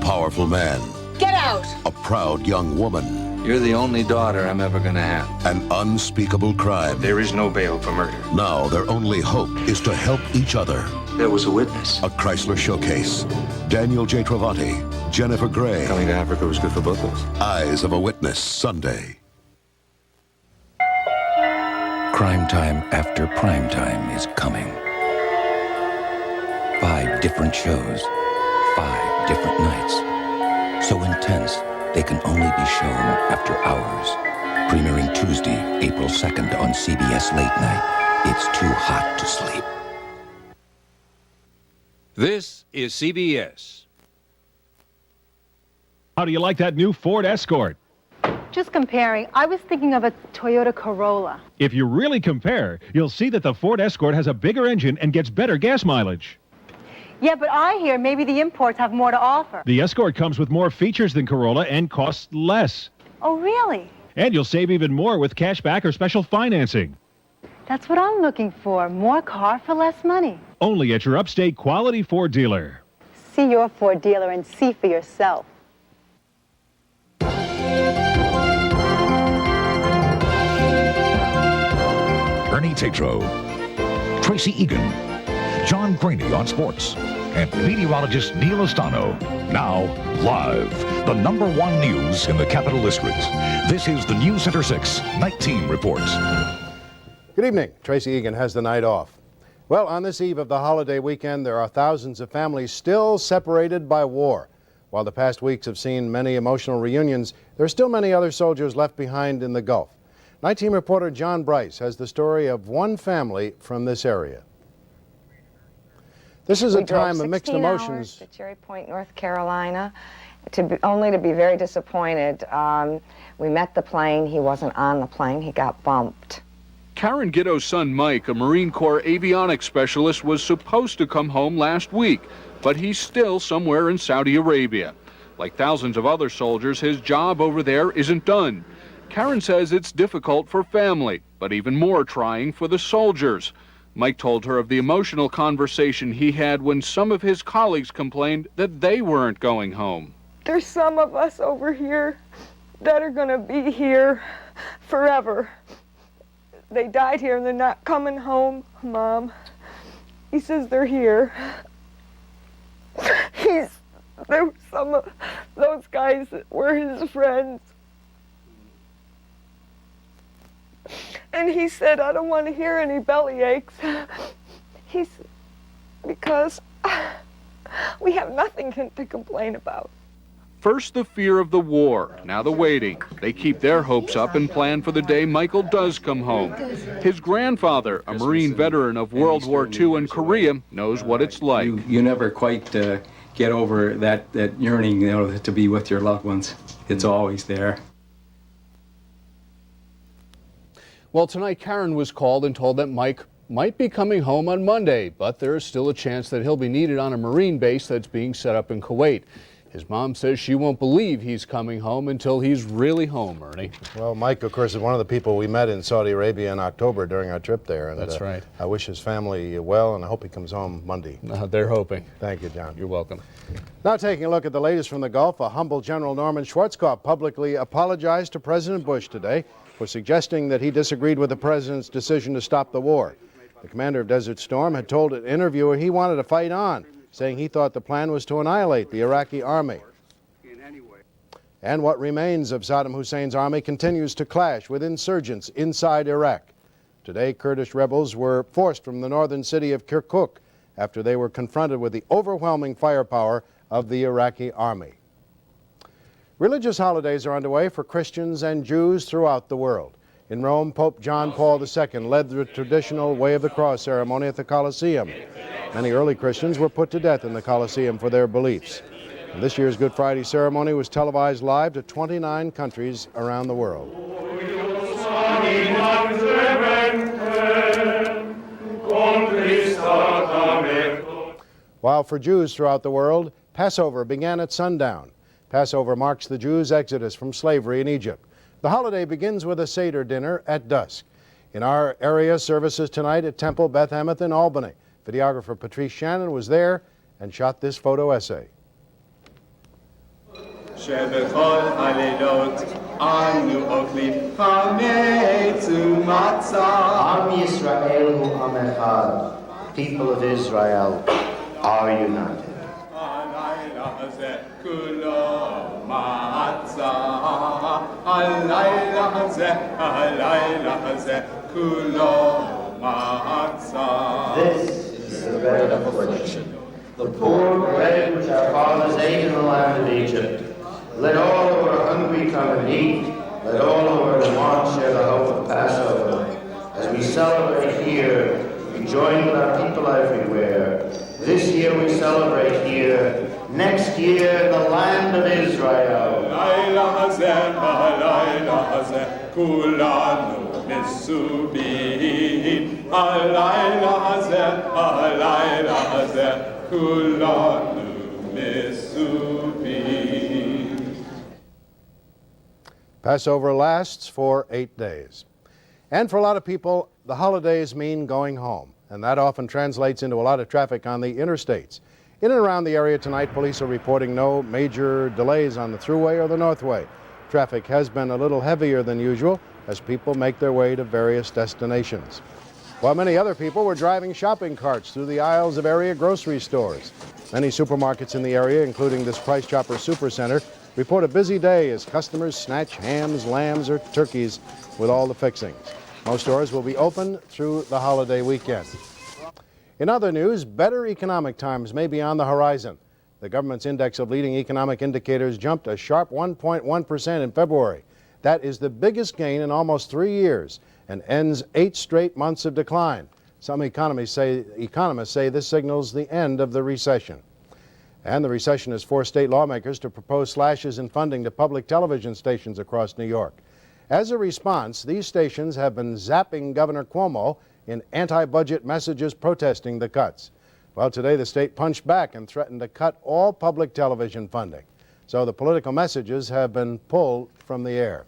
powerful man. Get out! A proud young woman. You're the only daughter I'm ever gonna have. An unspeakable crime. There is no bail for murder. Now their only hope is to help each other. There was a witness. A Chrysler Showcase. Daniel J. Travati, Jennifer Grey. Coming to Africa was good for both of us. Eyes of a Witness, Sunday. Crime time after prime time is coming. 5 different shows, 5 different nights. So intense, they can only be shown after hours. Premiering Tuesday, April 2nd on CBS Late Night. It's too hot to sleep. This is CBS. How do you like that new Ford Escort? Just comparing, I was thinking of a Toyota Corolla. If you really compare, you'll see that the Ford Escort has a bigger engine and gets better gas mileage. Yeah, but I hear maybe the imports have more to offer. The Escort comes with more features than Corolla and costs less. Oh, really? And you'll save even more with cash back or special financing. That's what I'm looking for. More car for less money. Only at your upstate quality Ford dealer. See your Ford dealer and see for yourself. Ernie Tatro, Tracy Egan, John Graney on sports, and meteorologist Neil Ostano. Now, live, the #1 news in the Capital District. This is the News Center 6 Night Team Reports. Good evening. Tracy Egan has the night off. Well, on this eve of the holiday weekend, there are thousands of families still separated by war. While the past weeks have seen many emotional reunions, there are still many other soldiers left behind in the Gulf. Night Team reporter John Bryce has the story of one family from this area. This is a time of mixed emotions. To Cherry Point, North Carolina, only to be very disappointed. We met the plane. He wasn't on the plane. He got bumped. Karen Gitto's son Mike, a Marine Corps avionics specialist, was supposed to come home last week, but he's still somewhere in Saudi Arabia. Like thousands of other soldiers, his job over there isn't done. Karen says it's difficult for family, but even more trying for the soldiers. Mike told her of the emotional conversation he had when some of his colleagues complained that they weren't going home. There's some of us over here that are going to be here forever. They died here and they're not coming home, Mom. He says they're here. There were some of those guys that were his friends. And he said, I don't want to hear any belly aches. Because we have nothing to complain about. First the fear of the war, now the waiting. They keep their hopes up and plan for the day Michael does come home. His grandfather, a Marine veteran of World War II and Korea, knows what it's like. You never quite get over that yearning, to be with your loved ones. It's always there. Well, tonight Karen was called and told that Mike might be coming home on Monday, but there is still a chance that he'll be needed on a Marine base that's being set up in Kuwait. His mom says she won't believe he's coming home until he's really home, Ernie. Well, Mike, of course, is one of the people we met in Saudi Arabia in October during our trip there. And, that's right. I wish his family well, and I hope he comes home Monday. They're hoping. Thank you, John. You're welcome. Now taking a look at the latest from the Gulf, a humble General Norman Schwarzkopf publicly apologized to President Bush today for suggesting that he disagreed with the president's decision to stop the war. The commander of Desert Storm had told an interviewer he wanted to fight on, saying he thought the plan was to annihilate the Iraqi army. And what remains of Saddam Hussein's army continues to clash with insurgents inside Iraq. Today, Kurdish rebels were forced from the northern city of Kirkuk after they were confronted with the overwhelming firepower of the Iraqi army. Religious holidays are underway for Christians and Jews throughout the world. In Rome, Pope John Paul II led the traditional Way of the Cross ceremony at the Colosseum. Many early Christians were put to death in the Colosseum for their beliefs. And this year's Good Friday ceremony was televised live to 29 countries around the world. While for Jews throughout the world, Passover began at sundown. Passover marks the Jews' exodus from slavery in Egypt. The holiday begins with a Seder dinner at dusk. In our area, services tonight at Temple Beth Emet in Albany. Videographer Patrice Shannon was there and shot this photo essay. שבכל הלילות אנו אוכלים חמץ ומצה. Am Yisrael hu am echad. People of Israel are united. הלילה הזה כולו מצה. הלילה הזה כולו מצה. This is the bread of affliction, the poor bread which our fathers ate in the land of Egypt. Let all who are hungry come and eat. Let all who are in want share the hope of Passover. As we celebrate here, we join with our people everywhere. This year we celebrate here. Next year, in the land of Israel. הלילה הזה כולנו מסובים. הלילה הזה כולנו מסובים. Passover lasts for 8 days. And for a lot of people, the holidays mean going home, and that often translates into a lot of traffic on the interstates. In and around the area tonight, police are reporting no major delays on the Thruway or the Northway. Traffic has been a little heavier than usual as people make their way to various destinations. While many other people were driving shopping carts through the aisles of area grocery stores. Many supermarkets in the area, including this Price Chopper Supercenter, report a busy day as customers snatch hams, lambs, or turkeys with all the fixings. Most stores will be open through the holiday weekend. In other news, better economic times may be on the horizon. The government's index of leading economic indicators jumped a sharp 1.1% in February. That is the biggest gain in almost 3 years and ends 8 straight months of decline. Some economists say this signals the end of the recession. And the recession has forced state lawmakers to propose slashes in funding to public television stations across New York. As a response, these stations have been zapping Governor Cuomo in anti-budget messages protesting the cuts. Well, today the state punched back and threatened to cut all public television funding. So the political messages have been pulled from the air.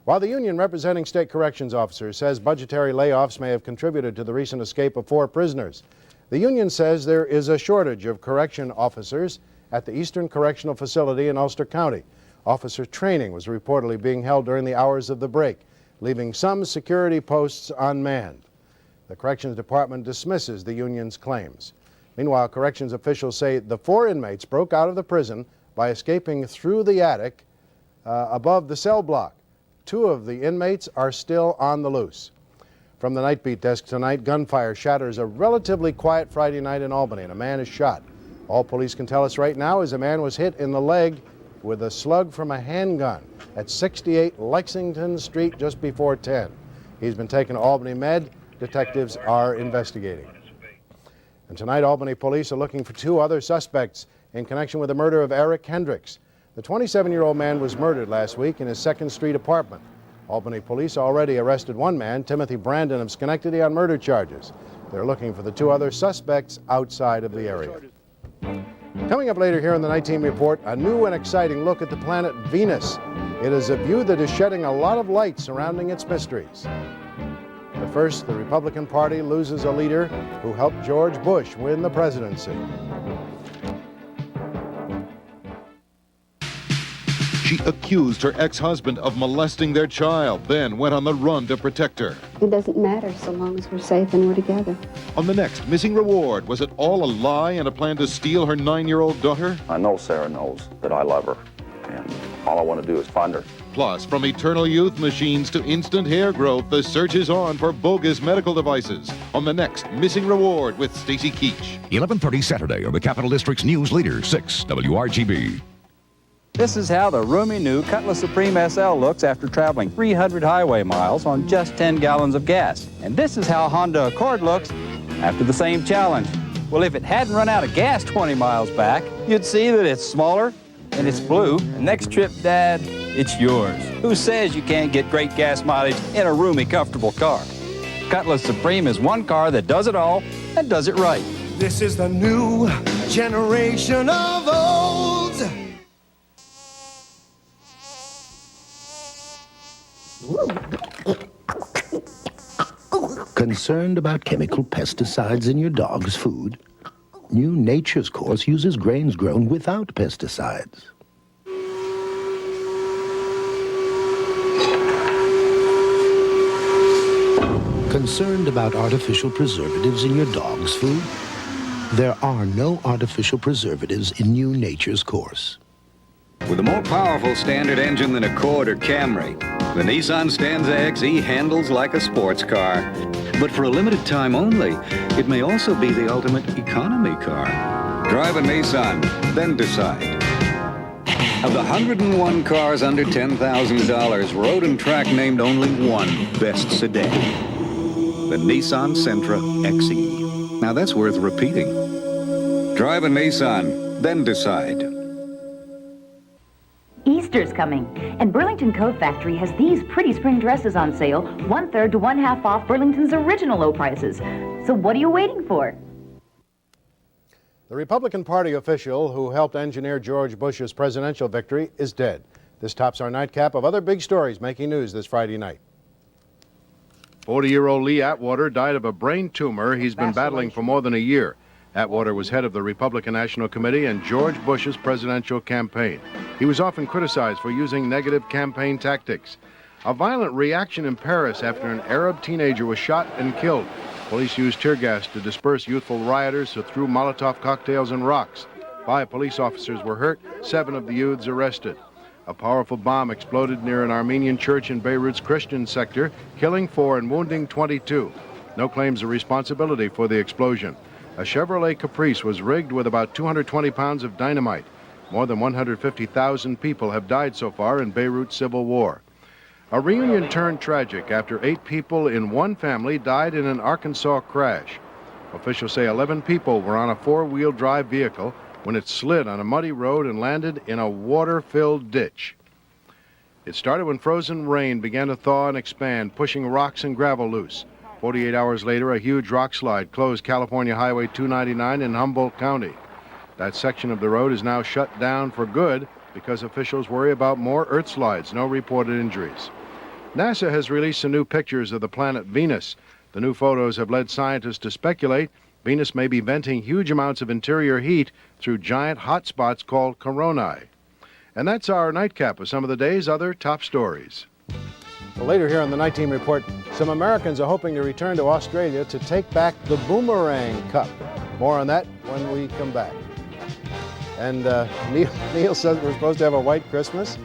While the union representing state corrections officers says budgetary layoffs may have contributed to the recent escape of 4 prisoners, the union says there is a shortage of correction officers at the Eastern Correctional Facility in Ulster County. Officer training was reportedly being held during the hours of the break, leaving some security posts unmanned. The Corrections Department dismisses the union's claims. Meanwhile, corrections officials say the 4 inmates broke out of the prison by escaping through the attic above the cell block. 2 of the inmates are still on the loose. From the Night Beat desk tonight, gunfire shatters a relatively quiet Friday night in Albany, and a man is shot. All police can tell us right now is a man was hit in the leg with a slug from a handgun at 68 Lexington Street just before 10. He's been taken to Albany Med. Detectives are investigating. And tonight, Albany police are looking for 2 other suspects in connection with the murder of Eric Hendricks. The 27-year-old man was murdered last week in his 2nd Street apartment. Albany police already arrested 1 man, Timothy Brandon of Schenectady, on murder charges. They're looking for the 2 other suspects outside of the area. Coming up later here in the Night Team Report, a new and exciting look at the planet Venus. It is a view that is shedding a lot of light surrounding its mysteries. But first, the Republican Party loses a leader who helped George Bush win the presidency. She accused her ex-husband of molesting their child, then went on the run to protect her. It doesn't matter so long as we're safe and we're together. On the next Missing Reward, was it all a lie and a plan to steal her 9-year-old daughter? I know Sarah knows that I love her, and all I want to do is find her. Plus, from eternal youth machines to instant hair growth, the search is on for bogus medical devices. On the next Missing Reward with Stacy Keach. 11:30 Saturday on the Capital District's News Leader 6 WRGB. This is how the roomy new Cutlass Supreme SL looks after traveling 300 highway miles on just 10 gallons of gas. And this is how Honda Accord looks after the same challenge. Well, if it hadn't run out of gas 20 miles back, you'd see that it's smaller and it's blue. And next trip, Dad, it's yours. Who says you can't get great gas mileage in a roomy, comfortable car? Cutlass Supreme is one car that does it all and does it right. This is the new generation of old. Concerned about chemical pesticides in your dog's food? New Nature's Course uses grains grown without pesticides. Concerned about artificial preservatives in your dog's food? There are no artificial preservatives in new Nature's Course. With a more powerful standard engine than Accord or Camry, the Nissan Stanza XE handles like a sports car. But for a limited time only, it may also be the ultimate economy car. Drive a Nissan, then decide. Of the 101 cars under $10,000, Road and Track named only one best sedan. The Nissan Sentra XE. Now that's worth repeating. Drive a Nissan, then decide. Easter's coming, and Burlington Coat Factory has these pretty spring dresses on sale, 1/3 to 1/2 off Burlington's original low prices. So what are you waiting for? The Republican Party official who helped engineer George Bush's presidential victory is dead. This tops our nightcap of other big stories making news this Friday night. 40-year-old Lee Atwater died of a brain tumor he's been battling for more than a year. Atwater was head of the Republican National Committee and George Bush's presidential campaign. He was often criticized for using negative campaign tactics. A violent reaction in Paris after an Arab teenager was shot and killed. Police used tear gas to disperse youthful rioters who threw Molotov cocktails and rocks. 5 police officers were hurt, 7 of the youths arrested. A powerful bomb exploded near an Armenian church in Beirut's Christian sector, killing 4 and wounding 22. No claims of responsibility for the explosion. A Chevrolet Caprice was rigged with about 220 pounds of dynamite. More than 150,000 people have died so far in Beirut's civil war. A reunion turned tragic after 8 people in one family died in an Arkansas crash. Officials say 11 people were on a 4-wheel drive vehicle when it slid on a muddy road and landed in a water-filled ditch. It started when frozen rain began to thaw and expand, pushing rocks and gravel loose. 48 hours later, a huge rock slide closed California Highway 299 in Humboldt County. That section of the road is now shut down for good because officials worry about more earth slides. No reported injuries. NASA has released some new pictures of the planet Venus. The new photos have led scientists to speculate Venus may be venting huge amounts of interior heat through giant hot spots called coronae. And that's our nightcap of some of the day's other top stories. Well, later here on the Night Team Report, some Americans are hoping to return to Australia to take back the Boomerang Cup. More on that when we come back. And Neil says we're supposed to have a white Christmas.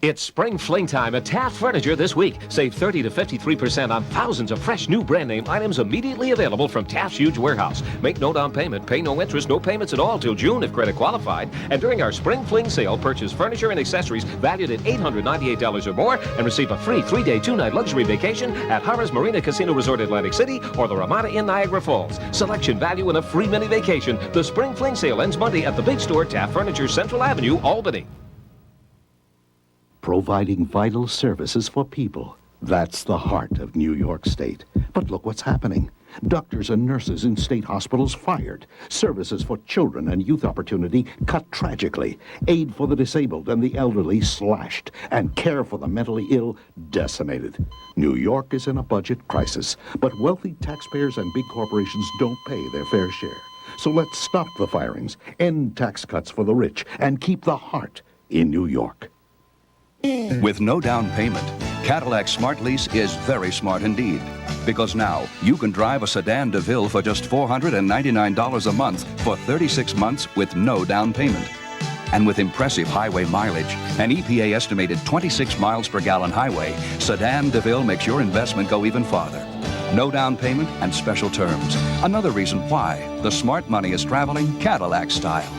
It's spring fling time at Taft Furniture this week. Save 30 to 53% on thousands of fresh new brand name items immediately available from Taft's huge warehouse. Make no down payment, pay no interest, no payments at all till June if credit qualified. And during our spring fling sale, purchase furniture and accessories valued at $898 or more and receive a free 3-day, 2-night luxury vacation at Harrah's Marina Casino Resort Atlantic City or the Ramada Inn Niagara Falls. Selection, value, and a free mini vacation. The spring fling sale ends Monday at the big store, Taft Furniture, Central Avenue, Albany. Providing vital services for people. That's the heart of New York State. But look what's happening. Doctors and nurses in state hospitals fired. Services for children and youth opportunity cut tragically. Aid for the disabled and the elderly slashed. And care for the mentally ill decimated. New York is in a budget crisis. But wealthy taxpayers and big corporations don't pay their fair share. So let's stop the firings, end tax cuts for the rich, and keep the heart in New York. With no down payment, Cadillac Smart Lease is very smart indeed. Because now, you can drive a sedan DeVille for just $499 a month for 36 months with no down payment. And with impressive highway mileage, an EPA estimated 26 miles per gallon highway, sedan DeVille makes your investment go even farther. No down payment and special terms. Another reason why the smart money is traveling Cadillac style.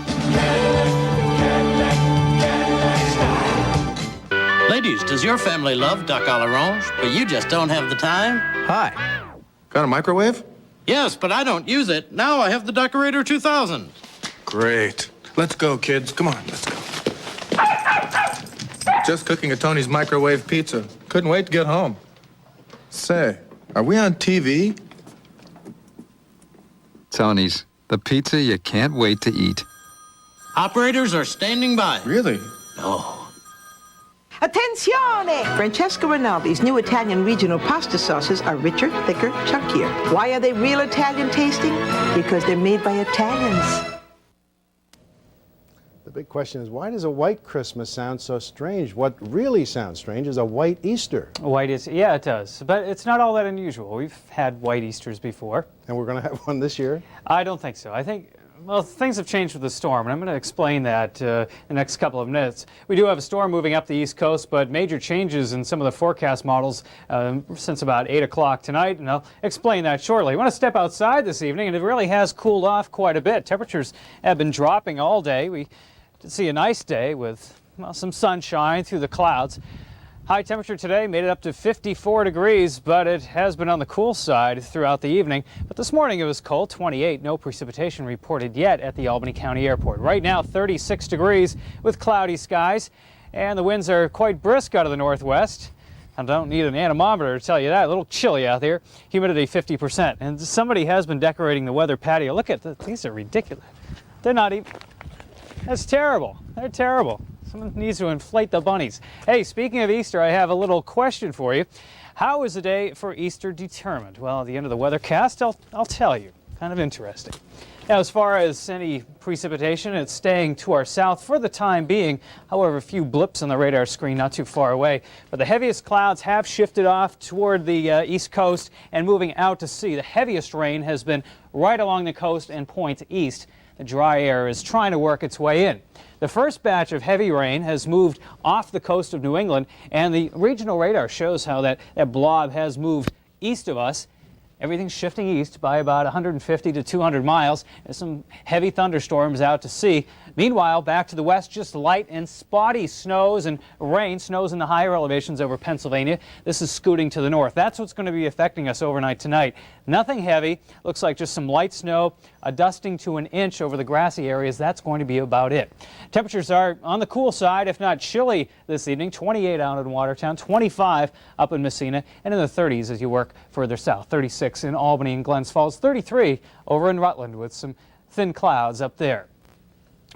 Ladies, does your family love duck à l'orange, but you just don't have the time? Hi. Got a microwave? Yes, but I don't use it. Now I have the Decorator 2000. Great. Let's go, kids. Come on, let's go. Just cooking at Tony's microwave pizza. Couldn't wait to get home. Say, are we on TV? Tony's, the pizza you can't wait to eat. Operators are standing by. Really? No. Attenzione! Francesca Rinaldi's new Italian regional pasta sauces are richer, thicker, chunkier. Why are they real Italian tasting? Because they're made by Italians. The big question is, why does a white Christmas sound so strange? What really sounds strange is a white Easter. White is, yeah, it does. But it's not all that unusual. We've had white Easters before. And we're going to have one this year? I don't think so. I think, well, things have changed with the storm, and I'm going to explain that in the next couple of minutes. We do have a storm moving up the East Coast, but major changes in some of the forecast models since about 8 o'clock tonight, and I'll explain that shortly. I want to step outside this evening, and it really has cooled off quite a bit. Temperatures have been dropping all day. We did see a nice day with, well, some sunshine through the clouds. High temperature today made it up to 54 degrees, but it has been on the cool side throughout the evening. But this morning it was cold, 28. No precipitation reported yet at the Albany County Airport. Right now, 36 degrees with cloudy skies, and the winds are quite brisk out of the northwest. I don't need an anemometer to tell you that. A little chilly out there. Humidity 50%. And somebody has been decorating the weather patio. Look at these are ridiculous. They're not even... That's terrible. They're terrible. Someone needs to inflate the bunnies. Hey, speaking of Easter, I have a little question for you. How is the day for Easter determined? Well, at the end of the weathercast, I'll tell you. Kind of interesting. Now, as far as any precipitation, it's staying to our south for the time being. However, a few blips on the radar screen not too far away. But the heaviest clouds have shifted off toward the east coast and moving out to sea. The heaviest rain has been right along the coast and points east. The dry air is trying to work its way in. The first batch of heavy rain has moved off the coast of New England, and the regional radar shows how that blob has moved east of us. Everything's shifting east by about 150 to 200 miles. There's some heavy thunderstorms out to sea. Meanwhile, back to the west, just light and spotty snows and rain. Snows in the higher elevations over Pennsylvania. This is scooting to the north. That's what's going to be affecting us overnight tonight. Nothing heavy. Looks like just some light snow, a dusting to an inch over the grassy areas. That's going to be about it. Temperatures are on the cool side, if not chilly this evening. 28 out in Watertown, 25 up in Messina, and in the 30s as you work further south. 36 in Albany and Glens Falls, 33 over in Rutland with some thin clouds up there.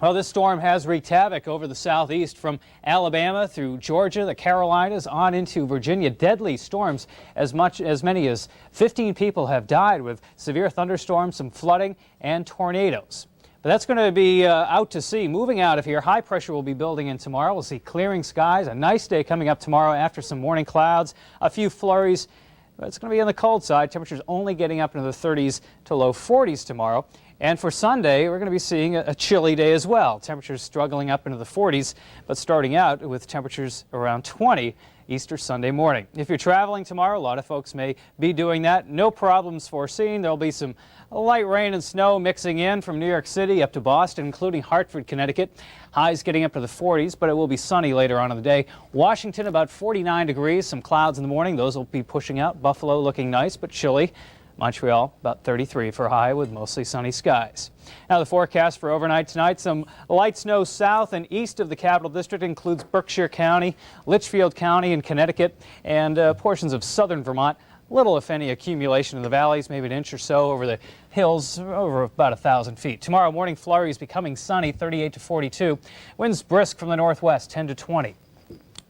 Well, this storm has wreaked havoc over the southeast from Alabama through Georgia, the Carolinas, on into Virginia. Deadly storms. As many as 15 people have died with severe thunderstorms, some flooding, and tornadoes. But that's going to be out to sea. Moving out of here, high pressure will be building in tomorrow. We'll see clearing skies. A nice day coming up tomorrow after some morning clouds, a few flurries. But it's going to be on the cold side. Temperatures only getting up into the 30s to low 40s tomorrow. And for Sunday, we're going to be seeing a chilly day as well. Temperatures struggling up into the 40s, but starting out with temperatures around 20 Easter Sunday morning. If you're traveling tomorrow, a lot of folks may be doing that. No problems foreseen. There'll be some light rain and snow mixing in from New York City up to Boston, including Hartford, Connecticut. Highs getting up to the 40s, but it will be sunny later on in the day. Washington, about 49 degrees. Some clouds in the morning. Those will be pushing out. Buffalo looking nice, but chilly. Montreal, about 33 for high with mostly sunny skies. Now the forecast for overnight tonight, some light snow south and east of the Capital District includes Berkshire County, Litchfield County in Connecticut, and portions of southern Vermont. Little, if any, accumulation in the valleys, maybe an inch or so over the hills, over about 1,000 feet. Tomorrow morning, flurries becoming sunny, 38 to 42. Winds brisk from the northwest, 10 to 20.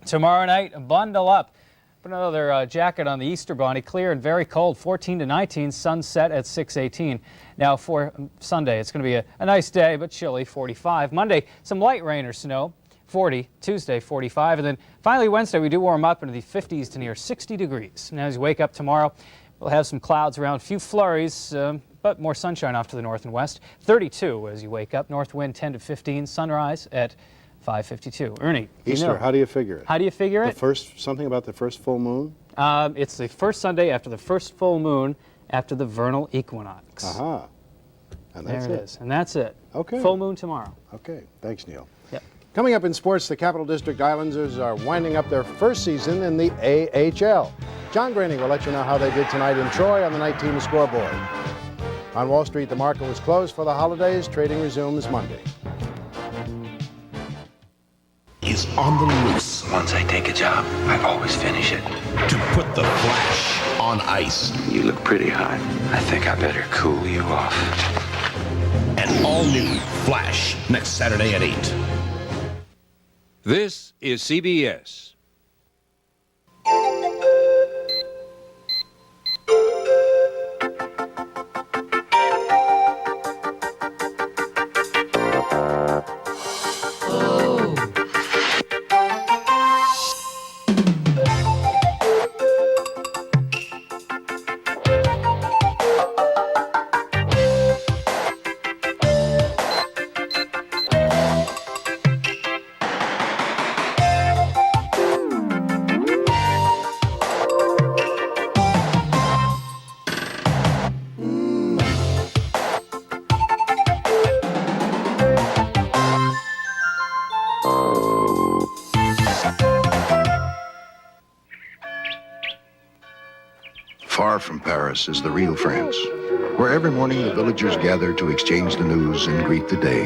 Tomorrow night, bundle up. Put another jacket on the Easter bunny. Clear and very cold, 14 to 19. Sunset at 6:18. Now for Sunday, it's going to be a nice day, but chilly, 45. Monday, some light rain or snow, 40. Tuesday, 45. And then finally Wednesday, we do warm up into the 50s to near 60 degrees. Now as you wake up tomorrow, we'll have some clouds around, a few flurries, but more sunshine off to the north and west. 32 as you wake up. North wind 10 to 15. Sunrise at 5:52. Ernie, Easter, how do you figure it? How do you figure it? Something about the first full moon? It's the first Sunday after the first full moon after the vernal equinox. Aha. And that's there it is. And that's it. Okay. Full moon tomorrow. Okay. Thanks, Neil. Yep. Coming up in sports, the Capital District Islanders are winding up their first season in the AHL. John Graining will let you know how they did tonight in Troy on the night team scoreboard. On Wall Street, the market was closed for the holidays. Trading resumes Monday. Is on the loose. Once I take a job, I always finish it. To put the Flash on ice. You look pretty hot. I think I better cool you off. An all-new Flash next Saturday at 8. This is CBS. Far from Paris is the real France, where every morning the villagers gather to exchange the news and greet the day.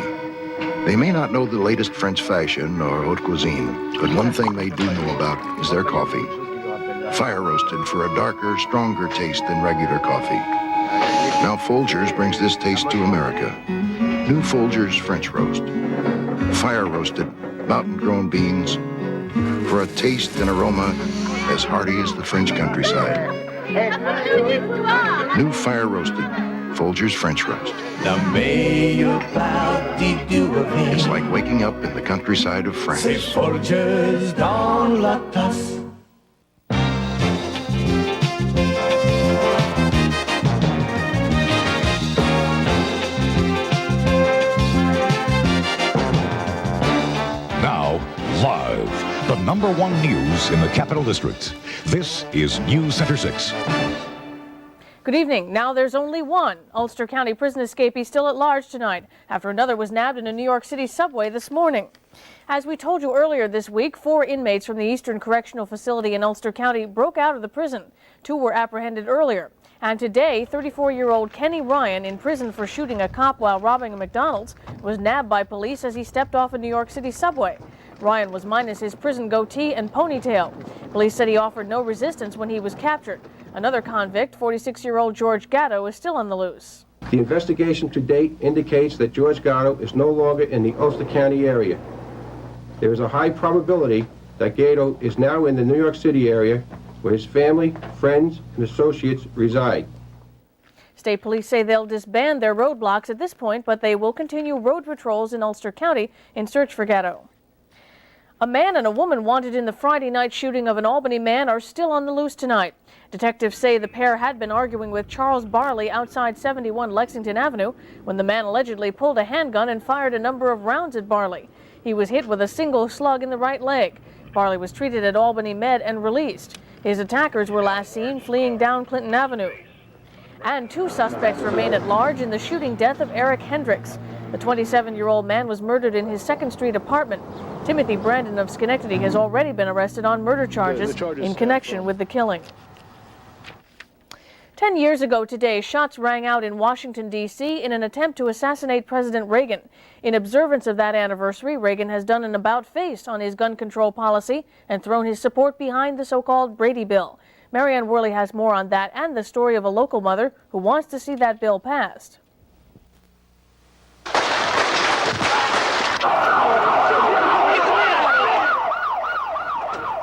They may not know the latest French fashion or haute cuisine, but one thing they do know about is their coffee. Fire roasted for a darker, stronger taste than regular coffee. Now Folgers brings this taste to America. New Folgers French Roast. Fire roasted, mountain-grown beans for a taste and aroma as hearty as the French countryside. New fire roasted Folgers French Roast. It's like waking up in the countryside of France. Folgers dans la tasse. Now, live, the #1 news in the Capital District. This is News Center 6. Good evening. Now there's only one Ulster County prison escapee still at large tonight after another was nabbed in a New York City subway this morning. As we told you earlier this week, 4 inmates from the Eastern Correctional Facility in Ulster County broke out of the prison. 2 were apprehended earlier. And today, 34-year-old Kenny Ryan, in prison for shooting a cop while robbing a McDonald's, was nabbed by police as he stepped off a New York City subway. Ryan was minus his prison goatee and ponytail. Police said he offered no resistance when he was captured. Another convict, 46-year-old George Gatto, is still on the loose. The investigation to date indicates that George Gatto is no longer in the Ulster County area. There is a high probability that Gatto is now in the New York City area where his family, friends, and associates reside. State police say they'll disband their roadblocks at this point, but they will continue road patrols in Ulster County in search for Gatto. A man and a woman wanted in the Friday night shooting of an Albany man are still on the loose tonight. Detectives say the pair had been arguing with Charles Barley outside 71 Lexington Avenue when the man allegedly pulled a handgun and fired a number of rounds at Barley. He was hit with a single slug in the right leg. Barley was treated at Albany Med and released. His attackers were last seen fleeing down Clinton Avenue. And 2 suspects remain at large in the shooting death of Eric Hendricks. The 27-year-old man was murdered in his 2nd Street apartment. Timothy Brandon of Schenectady has already been arrested on murder charges in connection with the killing. 10 years ago today, shots rang out in Washington, D.C. in an attempt to assassinate President Reagan. In observance of that anniversary, Reagan has done an about-face on his gun control policy and thrown his support behind the so-called Brady Bill. Marianne Worley has more on that and the story of a local mother who wants to see that bill passed.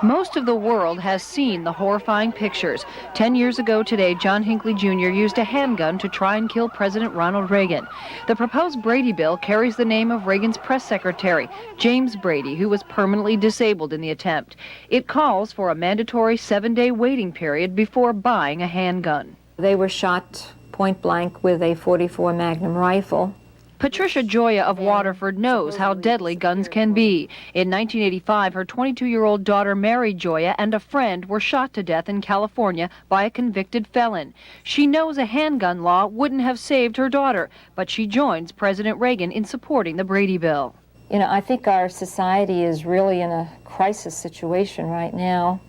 Most of the world has seen the horrifying pictures. 10 years ago today, John Hinckley Jr. used a handgun to try and kill President Ronald Reagan. The proposed Brady Bill carries the name of Reagan's press secretary, James Brady, who was permanently disabled in the attempt. It calls for a mandatory 7-day waiting period before buying a handgun. They were shot point blank with a .44 Magnum rifle. Patricia Joya of Waterford knows how deadly guns can be. In 1985, her 22-year-old daughter Mary Joya and a friend were shot to death in California by a convicted felon. She knows a handgun law wouldn't have saved her daughter, but she joins President Reagan in supporting the Brady Bill. You know, I think our society is really in a crisis situation right now.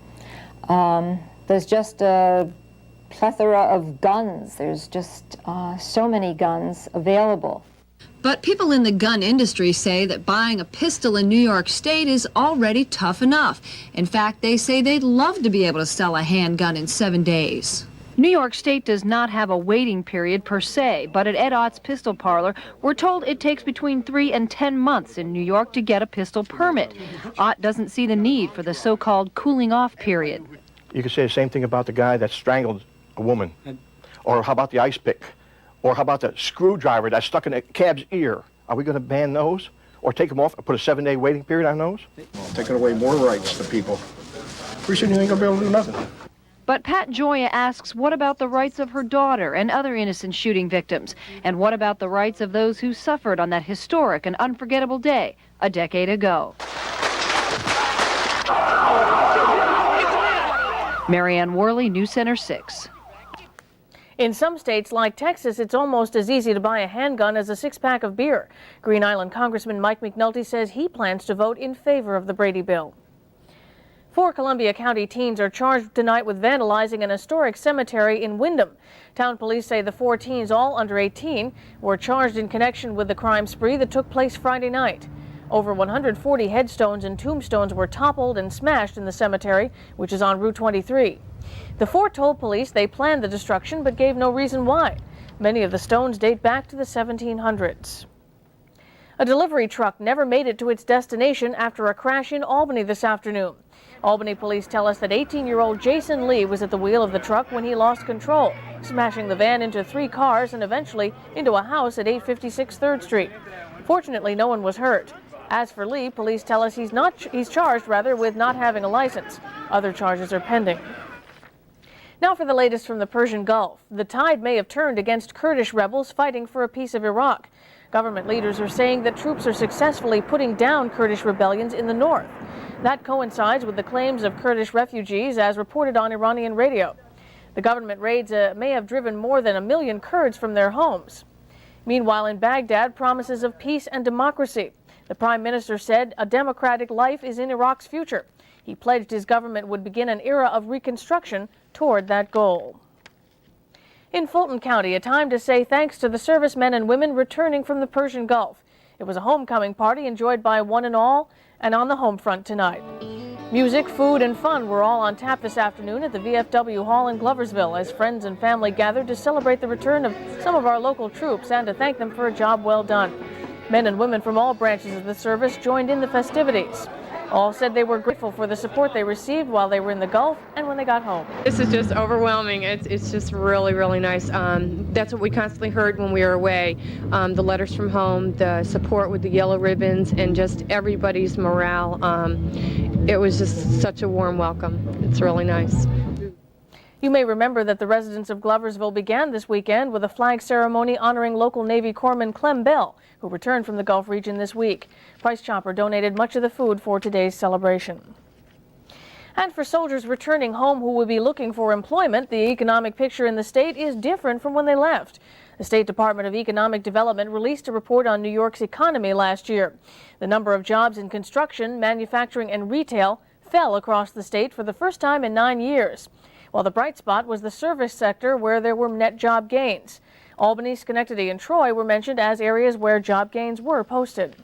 There's just a plethora of guns. There's just so many guns available. But people in the gun industry say that buying a pistol in New York State is already tough enough. In fact, they say they'd love to be able to sell a handgun in 7 days. New York State does not have a waiting period per se, but at Ed Ott's Pistol Parlor, we're told it takes between 3 and 10 months in New York to get a pistol permit. Ott doesn't see the need for the so-called cooling off period. You could say the same thing about the guy that strangled a woman. Or how about the ice pick? Or how about the screwdriver that's stuck in a cab's ear? Are we going to ban those? Or take them off and put a 7-day waiting period on those? Taking away more rights to people. Pretty soon you ain't going to be able to do nothing. But Pat Joya asks, what about the rights of her daughter and other innocent shooting victims? And what about the rights of those who suffered on that historic and unforgettable day a decade ago? Marianne Worley, News Center 6. In some states, like Texas, it's almost as easy to buy a handgun as a 6-pack of beer. Green Island Congressman Mike McNulty says he plans to vote in favor of the Brady Bill. 4 Columbia County teens are charged tonight with vandalizing an historic cemetery in Windham. Town police say the 4 teens, all under 18, were charged in connection with the crime spree that took place Friday night. Over 140 headstones and tombstones were toppled and smashed in the cemetery, which is on Route 23. The 4 told police they planned the destruction but gave no reason why. Many of the stones date back to the 1700s. A delivery truck never made it to its destination after a crash in Albany this afternoon. Albany police tell us that 18-year-old Jason Lee was at the wheel of the truck when he lost control, smashing the van into 3 cars and eventually into a house at 856 3rd Street. Fortunately, no one was hurt. As for Lee, police tell us he's charged with not having a license. Other charges are pending. Now for the latest from the Persian Gulf. The tide may have turned against Kurdish rebels fighting for a piece of Iraq. Government leaders are saying that troops are successfully putting down Kurdish rebellions in the north. That coincides with the claims of Kurdish refugees as reported on Iranian radio. The government raids may have driven more than 1 million Kurds from their homes. Meanwhile, in Baghdad, promises of peace and democracy. The prime minister said a democratic life is in Iraq's future. He pledged his government would begin an era of reconstruction toward that goal. In Fulton County, a time to say thanks to the servicemen and women returning from the Persian Gulf. It was a homecoming party enjoyed by one and all, and on the home front tonight. Music, food, and fun were all on tap this afternoon at the VFW Hall in Gloversville as friends and family gathered to celebrate the return of some of our local troops and to thank them for a job well done. Men and women from all branches of the service joined in the festivities. All said they were grateful for the support they received while they were in the Gulf and when they got home. This is just overwhelming. It's just really, really nice. That's what we constantly heard when we were away. The letters from home, the support with the yellow ribbons, and just everybody's morale. It was just such a warm welcome. It's really nice. You may remember that the residents of Gloversville began this weekend with a flag ceremony honoring local Navy Corpsman Clem Bell, who returned from the Gulf region this week. Price Chopper donated much of the food for today's celebration. And for soldiers returning home who will be looking for employment, the economic picture in the state is different from when they left. The State Department of Economic Development released a report on New York's economy last year. The number of jobs in construction, manufacturing, and retail fell across the state for the first time in 9 years. While the bright spot was the service sector, where there were net job gains. Albany, Schenectady, and Troy were mentioned as areas where job gains were posted.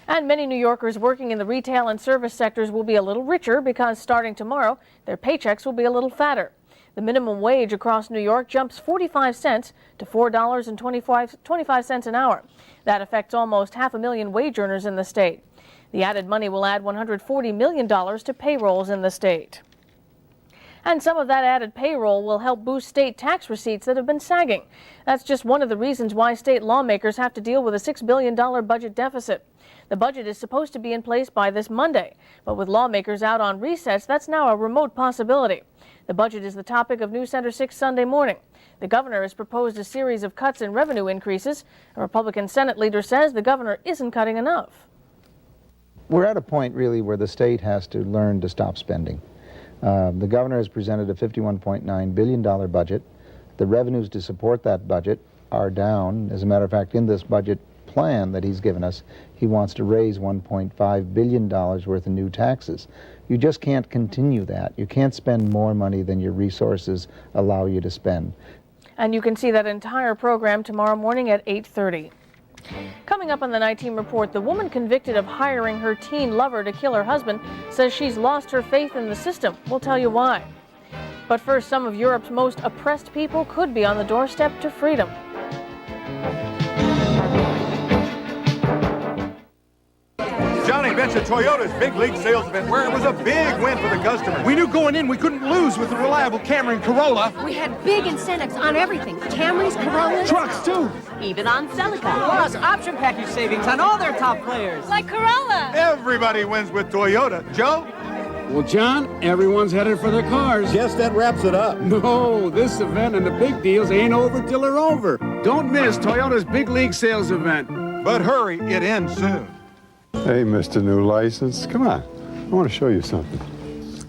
And many New Yorkers working in the retail and service sectors will be a little richer because starting tomorrow, their paychecks will be a little fatter. The minimum wage across New York jumps 45 cents to $4.25 an hour. That affects almost 500,000 wage earners in the state. The added money will add $140 million to payrolls in the state. And some of that added payroll will help boost state tax receipts that have been sagging. That's just one of the reasons why state lawmakers have to deal with a $6 billion budget deficit. The budget is supposed to be in place by this Monday, but with lawmakers out on recess, that's now a remote possibility. The budget is the topic of News Center 6 Sunday morning. The governor has proposed a series of cuts and revenue increases. A Republican Senate leader says the governor isn't cutting enough. We're at a point, really, where the state has to learn to stop spending. The governor has presented a $51.9 billion budget. The revenues to support that budget are down. As a matter of fact, in this budget plan that he's given us, he wants to raise $1.5 billion worth of new taxes. You just can't continue that. You can't spend more money than your resources allow you to spend. And you can see that entire program tomorrow morning at 8:30. Coming up on the Night Team Report, the woman convicted of hiring her teen lover to kill her husband says she's lost her faith in the system. We'll tell you why. But first, some of Europe's most oppressed people could be on the doorstep to freedom. Johnny Benson Toyota's big league sales event where it was a big win for the customer. We knew going in we couldn't lose with the reliable Camry and Corolla. We had big incentives on everything. Camrys, Corollas. Trucks, too. Even on Celica. Plus, option package savings on all their top players. Like Corolla. Everybody wins with Toyota. Joe? Well, John, everyone's headed for their cars. Guess that wraps it up. No, this event and the big deals ain't over till they're over. Don't miss Toyota's big league sales event. But hurry, it ends soon. Hey, Mr. New License, come on. I want to show you something.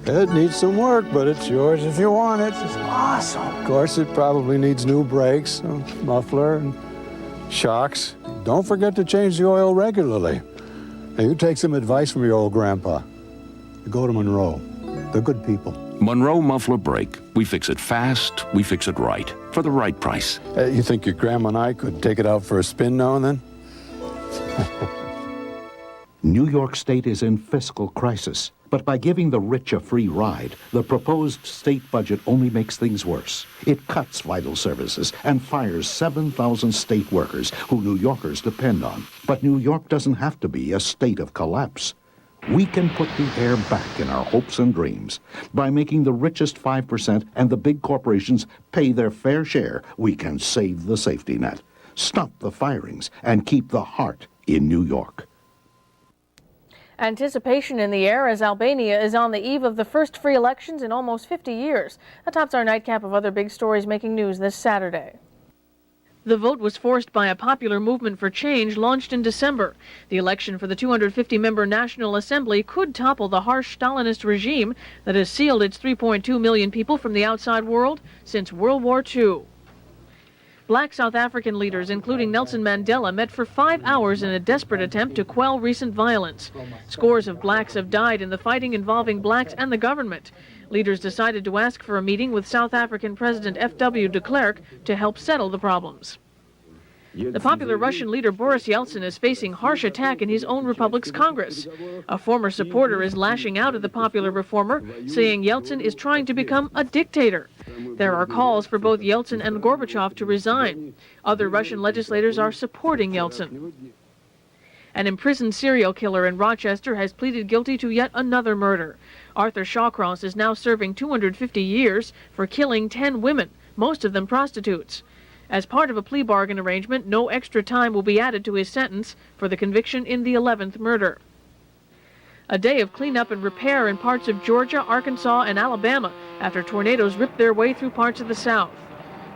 It needs some work, but it's yours if you want it. It's awesome. Of course, it probably needs new brakes, a muffler, and shocks. Don't forget to change the oil regularly. Now, you take some advice from your old grandpa. Go to Monroe. They're good people. Monroe Muffler Brake. We fix it fast, we fix it right, for the right price. You think your grandma and I could take it out for a spin now and then? New York State is in fiscal crisis, but by giving the rich a free ride, the proposed state budget only makes things worse. It cuts vital services and fires 7,000 state workers who New Yorkers depend on. But New York doesn't have to be a state of collapse. We can put the air back in our hopes and dreams. By making the richest 5% and the big corporations pay their fair share, we can save the safety net, stop the firings, and keep the heart in New York. Anticipation in the air as Albania is on the eve of the first free elections in almost 50 years. That tops our nightcap of other big stories making news this Saturday. The vote was forced by a popular movement for change launched in December. The election for the 250-member National Assembly could topple the harsh Stalinist regime that has sealed its 3.2 million people from the outside world since World War II. Black South African leaders, including Nelson Mandela, met for 5 hours in a desperate attempt to quell recent violence. Scores of blacks have died in the fighting involving blacks and the government. Leaders decided to ask for a meeting with South African President F.W. de Klerk to help settle the problems. The popular Russian leader Boris Yeltsin is facing harsh attack in his own republic's Congress. A former supporter is lashing out at the popular reformer, saying Yeltsin is trying to become a dictator. There are calls for both Yeltsin and Gorbachev to resign. Other Russian legislators are supporting Yeltsin. An imprisoned serial killer in Rochester has pleaded guilty to yet another murder. Arthur Shawcross is now serving 250 years for killing 10 women, most of them prostitutes. As part of a plea bargain arrangement, no extra time will be added to his sentence for the conviction in the 11th murder. A day of cleanup and repair in parts of Georgia, Arkansas, and Alabama after tornadoes ripped their way through parts of the South.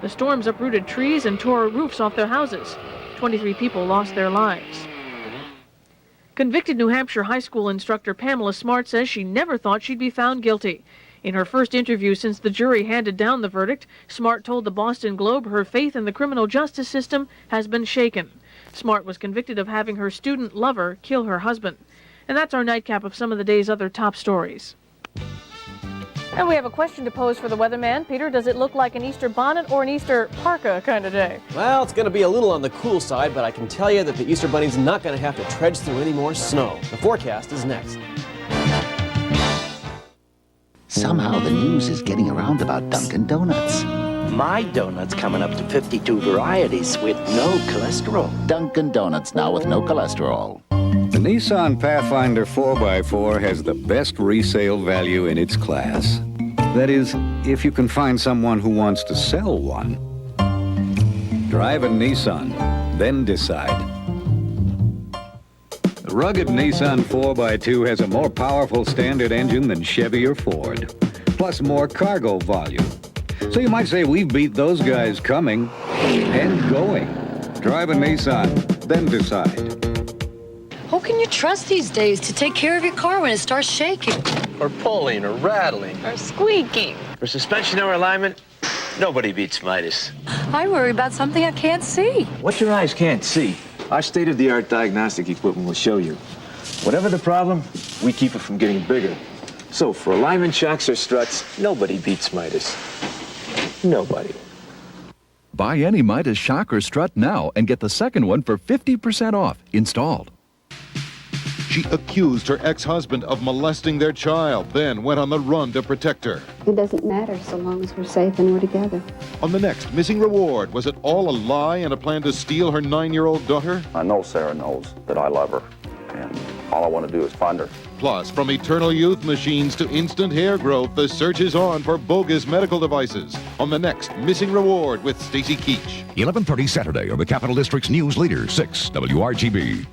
The storms uprooted trees and tore roofs off their houses. 23 people lost their lives. Convicted New Hampshire high school instructor Pamela Smart says she never thought she'd be found guilty. In her first interview since the jury handed down the verdict, Smart told the Boston Globe her faith in the criminal justice system has been shaken. Smart was convicted of having her student lover kill her husband. And that's our nightcap of some of the day's other top stories. And we have a question to pose for the weatherman. Peter, does it look like an Easter bonnet or an Easter parka kind of day? Well, it's going to be a little on the cool side, but I can tell you that the Easter Bunny's not going to have to trudge through any more snow. The forecast is next. Somehow the news is getting around about Dunkin' Donuts. My donut's coming up to 52 varieties with no cholesterol. Dunkin' Donuts now with no cholesterol. The Nissan Pathfinder 4x4 has the best resale value in its class. That is, if you can find someone who wants to sell one. Drive a Nissan, then decide. The rugged Nissan 4x2 has a more powerful standard engine than Chevy or Ford, plus more cargo volume. So you might say we've beat those guys coming and going. Drive a Nissan, then decide. Who can you trust these days to take care of your car when it starts shaking? Or pulling, or rattling. Or squeaking. For suspension or alignment, nobody beats Midas. I worry about something I can't see. What your eyes can't see, our state-of-the-art diagnostic equipment will show you. Whatever the problem, we keep it from getting bigger. So for alignment shocks or struts, nobody beats Midas. Nobody. Buy any Midas shock or strut now and get the second one for 50% off, installed. She accused her ex-husband of molesting their child, then went on the run to protect her. It doesn't matter so long as we're safe and we're together. On the next Missing Reward, was it all a lie and a plan to steal her 9-year-old daughter? I know Sarah knows that I love her, and all I want to do is find her. Plus, from eternal youth machines to instant hair growth, the search is on for bogus medical devices. On the next Missing Reward with Stacy Keach. 11:30 Saturday on the Capital District's News Leader, 6 WRGB.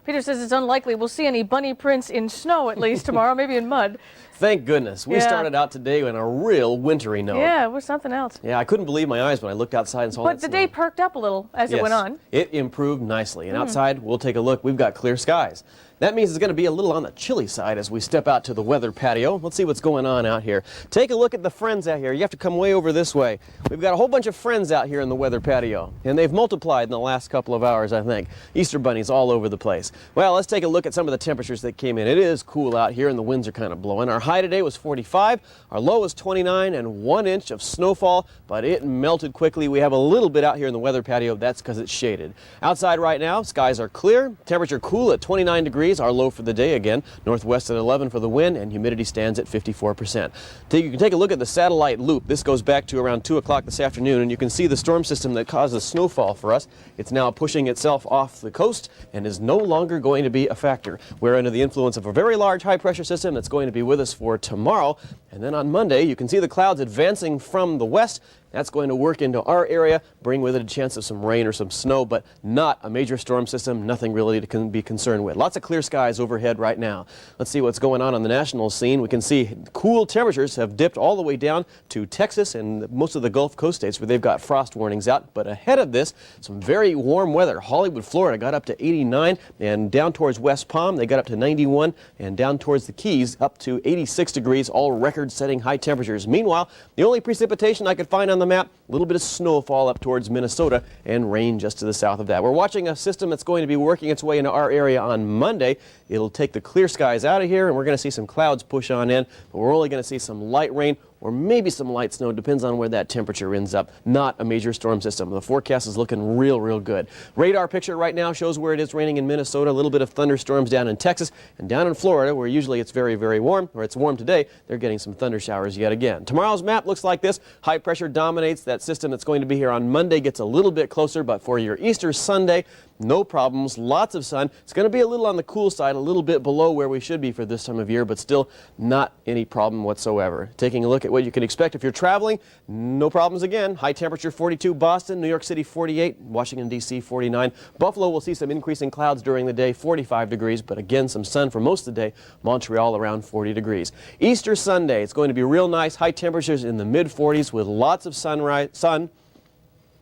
Peter says it's unlikely we'll see any bunny prints in snow, at least tomorrow, maybe in mud. Thank goodness. We started out today on a real wintry note. Yeah, it was something else. Yeah, I couldn't believe my eyes when I looked outside and saw that But the day perked up a little as it went on. It improved nicely. And outside, we'll take a look. We've got clear skies. That means it's going to be a little on the chilly side as we step out to the weather patio. Let's see what's going on out here. Take a look at the friends out here. You have to come way over this way. We've got a whole bunch of friends out here in the weather patio, and they've multiplied in the last couple of hours, I think. Easter bunnies all over the place. Well, let's take a look at some of the temperatures that came in. It is cool out here, and the winds are kind of blowing. Our high today was 45. Our low was 29, and 1 inch of snowfall, but it melted quickly. We have a little bit out here in the weather patio. That's because it's shaded. Outside right now, skies are clear. Temperature cool at 29 degrees. Our low for the day again, northwest at 11 for the wind, and humidity stands at 54%. You can take a look at the satellite loop. This goes back to around 2 o'clock this afternoon, and you can see the storm system that causes snowfall for us. It's now pushing itself off the coast and is no longer going to be a factor. We're under the influence of a very large high-pressure system that's going to be with us for tomorrow, and then on Monday you can see the clouds advancing from the west. That's going to work into our area, bring with it a chance of some rain or some snow, but not a major storm system, nothing really to be concerned with. Lots of clear skies overhead right now. Let's see what's going on the national scene. We can see cool temperatures have dipped all the way down to Texas and most of the Gulf Coast states where they've got frost warnings out. But ahead of this, some very warm weather. Hollywood, Florida got up to 89, and down towards West Palm, they got up to 91, and down towards the Keys up to 86 degrees, all record-setting high temperatures. Meanwhile, the only precipitation I could find on the map, a little bit of snowfall up towards Minnesota and rain just to the south of that. We're watching a system that's going to be working its way into our area on Monday. It'll take the clear skies out of here, and we're going to see some clouds push on in, but we're only going to see some light rain or maybe some light snow, depends on where that temperature ends up. Not a major storm system. The forecast is looking real good. Radar picture right now shows where it is raining in Minnesota, a little bit of thunderstorms down in Texas, and down in Florida, where usually it's very warm, or it's warm today, they're getting some thunder showers yet again. Tomorrow's map looks like this. High pressure dominates. That system that's going to be here on Monday gets a little bit closer, but for your Easter Sunday, no problems, lots of sun. It's going to be a little on the cool side, a little bit below where we should be for this time of year, but still not any problem whatsoever. Taking a look at what you can expect if you're traveling, no problems again. High temperature 42 Boston, New York City 48, Washington, D.C. 49. Buffalo will see some increasing clouds during the day, 45 degrees, but again some sun for most of the day. Montreal around 40 degrees. Easter Sunday, it's going to be real nice. High temperatures in the mid-40s with lots of sun.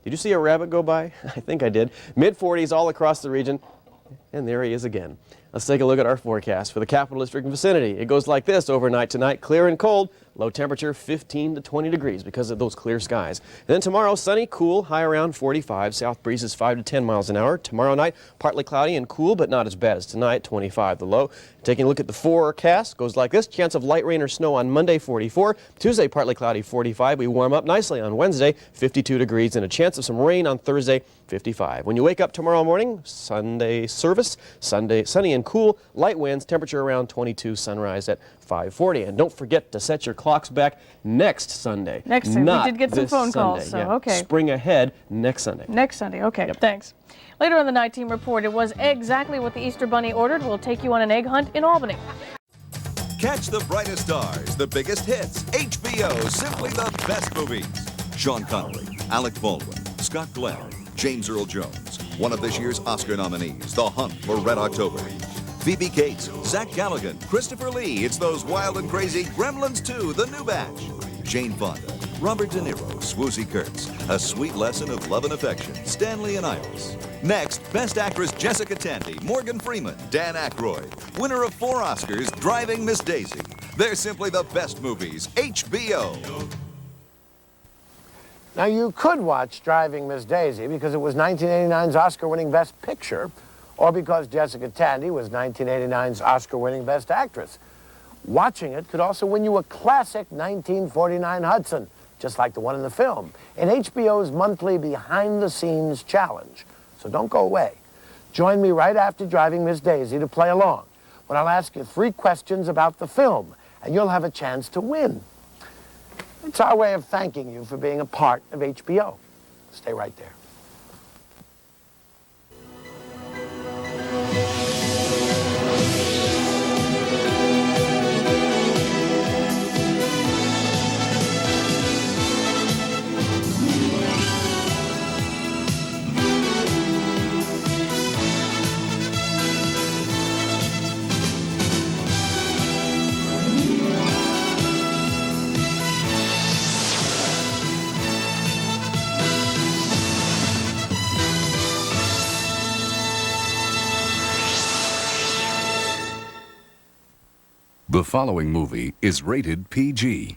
Did you see a rabbit go by? I think I did. Mid-40s all across the region. And there he is again. Let's take a look at our forecast for the Capital District and vicinity. It goes like this overnight tonight, clear and cold. Low temperature 15 to 20 degrees because of those clear skies. And then tomorrow, sunny, cool, high around 45. South breezes 5 to 10 miles an hour. Tomorrow night, partly cloudy and cool, but not as bad as tonight, 25 the low. Taking a look at the forecast, goes like this. Chance of light rain or snow on Monday, 44. Tuesday, partly cloudy, 45. We warm up nicely on Wednesday, 52 degrees, and a chance of some rain on Thursday, 55. When you wake up tomorrow morning, Sunday service, Sunday sunny and cool, light winds, temperature around 22, sunrise at 5:40. And don't forget to set your clocks back next Sunday. Next Sunday. We did get some phone calls, so yeah. okay. Spring ahead next Sunday. Next Sunday, okay, yep. Thanks. Later on the Night Team Report, it was exactly what the Easter Bunny ordered. We'll take you on an egg hunt in Albany. Catch the brightest stars, the biggest hits. HBO, simply the best movies. Sean Connery, Alec Baldwin, Scott Glenn, James Earl Jones, one of this year's Oscar nominees, The Hunt for Red October. Phoebe Cates, Zach Galligan, Christopher Lee, it's those wild and crazy Gremlins 2, the new batch. Jane Fonda, Robert De Niro, Swoosie Kurtz, A Sweet Lesson of Love and Affection, Stanley and Iris. Next, Best Actress Jessica Tandy, Morgan Freeman, Dan Aykroyd. Winner of 4 Oscars, Driving Miss Daisy. They're simply the best movies, HBO. Now, you could watch Driving Miss Daisy because it was 1989's Oscar-winning Best Picture, or because Jessica Tandy was 1989's Oscar-winning Best Actress. Watching it could also win you a classic 1949 Hudson, just like the one in the film, in HBO's monthly Behind the Scenes Challenge. So don't go away. Join me right after Driving Miss Daisy to play along, when I'll ask you 3 questions about the film, and you'll have a chance to win. It's our way of thanking you for being a part of HBO. Stay right there. The following movie is rated PG.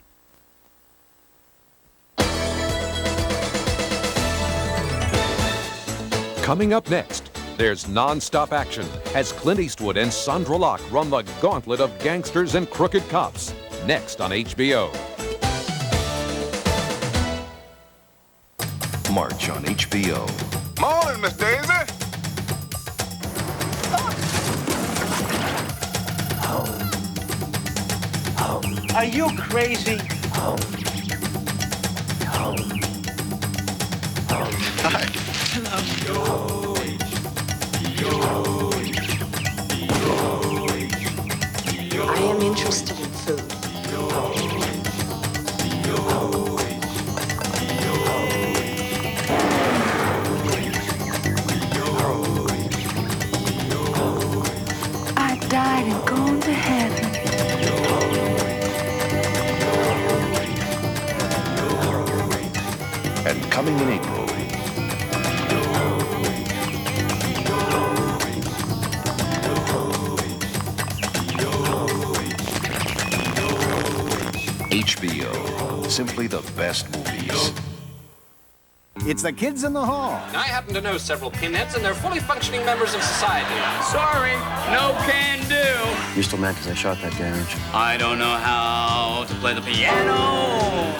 Coming up next, there's non-stop action as Clint Eastwood and Sandra Locke run the gauntlet of gangsters and crooked cops. Next on HBO. March on HBO. Morning, Miss Daisy. Are you crazy? Hi. I am interested in food. I died and gone to heaven. And coming in April. HBO. Simply the best movies. It's the kids in the hall. I happen to know several pinheads, and they're fully functioning members of society. Sorry, no can do. You're still mad because I shot that guy, aren't you? I don't know how to play the piano.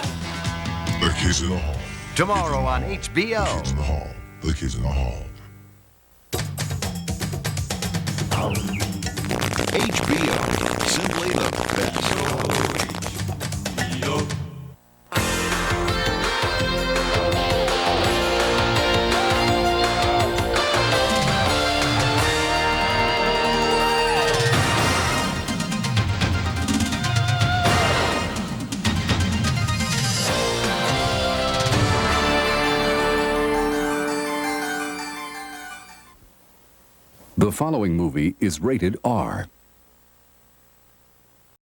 The Kids in the Hall. Tomorrow on HBO. The Kids in the Hall. The Kids in the Hall. HBO. Simply the best. The following movie is rated R.